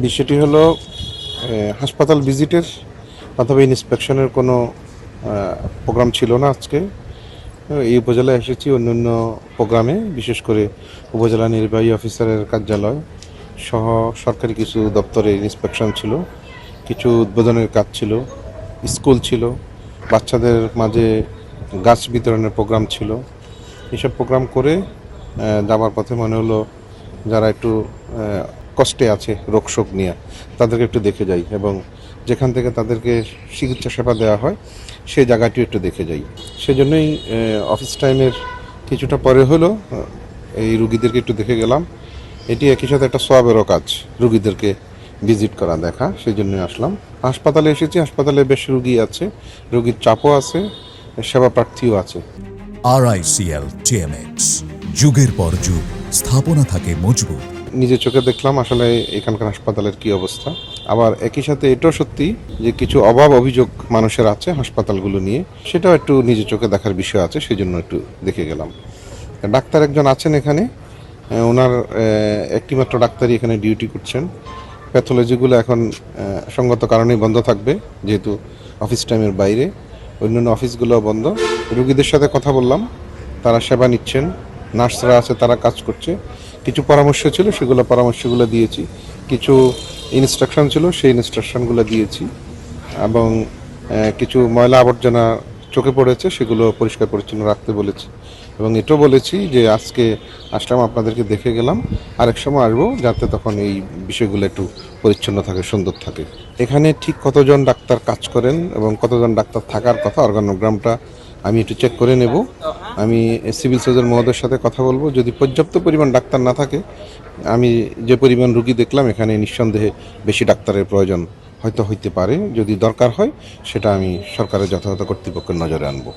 বিষয়টি হলো হাসপাতাল ভিজিটের অথবা ইন্সপেকশনের কোনো প্রোগ্রাম ছিল না আজকে। এই উপজেলায় এসেছি অন্যান্য প্রোগ্রামে, বিশেষ করে উপজেলা নির্বাহী অফিসারের কার্যালয় সহ সরকারি কিছু দপ্তরে ইন্সপেকশন ছিল, কিছু উদ্বোধনের কাজ ছিল, স্কুল ছিল, বাচ্চাদের মাঝে গাছ বিতরণের প্রোগ্রাম ছিল। এসব প্রোগ্রাম করে যাবার পথে মনে হলো যারা একটু কষ্টে আছে রোগ শোক নিয়ে তাদেরকে একটু দেখে যাই, এবং যেখান থেকে তাদেরকে চিকিৎসা সেবা দেওয়া হয় সেই জায়গাটিও একটু দেখে যাই। সেজন্যই অফিস টাইমের কিছুটা পরে হলো এই রুগীদেরকে একটু দেখে গেলাম। এটি একই সাথে একটা সওয়াবেরও কাজ, রুগীদেরকে ভিজিট করা, দেখা, সেই জন্যই আসলাম। হাসপাতালে এসেছি, হাসপাতালে বেশ রুগী আছে, রুগীর চাপও আছে, সেবা প্রার্থীও আছে। RICL TMX, যুগের পর যুগ স্থাপনা থাকে মজবুত। নিজের চোখে দেখলাম আসলে এখানকার হাসপাতালের কি অবস্থা। আবার একই সাথে এটাও সত্যি যে কিছু অভাব অভিযোগ মানুষের আছে হাসপাতালগুলো নিয়ে, সেটাও একটু নিজের চোখে দেখার বিষয় আছে, সেই জন্য একটু দেখে গেলাম। ডাক্তার একজন আছেন এখানে, ওনার একটিমাত্র ডাক্তারই এখানে ডিউটি করছেন। প্যাথোলজিগুলো এখন সঙ্গত কারণেই বন্ধ থাকবে, যেহেতু অফিস টাইমের বাইরে। অন্যান্য অফিসগুলো বন্ধ। রুগীদের সাথে কথা বললাম, তারা সেবা নিচ্ছেন, নার্সরা আছে, তারা কাজ করছে। কিছু পরামর্শ ছিল, সেগুলো পরামর্শগুলো দিয়েছি। কিছু ইনস্ট্রাকশন ছিল, সেই ইনস্ট্রাকশনগুলো দিয়েছি। এবং কিছু ময়লা আবর্জনা চোখে পড়েছে, সেগুলো পরিষ্কার পরিচ্ছন্ন রাখতে বলেছি। এবং এটাও বলেছি যে আজকে আসলাম, আপনাদেরকে দেখে গেলাম, আরেক সময় আসবো, যাতে তখন এই বিষয়গুলো একটু পরিচ্ছন্ন থাকে, সুন্দর থাকে। এখানে ঠিক কতজন ডাক্তার কাজ করেন এবং কতজন ডাক্তার থাকার কথা, অর্গানোগ্রামটা আমি একটু চেক করে নেব। আমি সিভিল সার্জন মহোদয়ের সাথে কথা বলবো। যদি পর্যাপ্ত পরিমাণ ডাক্তার না থাকে, আমি যে পরিমাণ রুগী দেখলাম এখানে নিঃসন্দেহে বেশি ডাক্তারের প্রয়োজন হয়তো হইতে পারে। যদি দরকার হয় সেটা আমি সরকারের যথাযথ কর্তৃপক্ষের নজরে আনবো।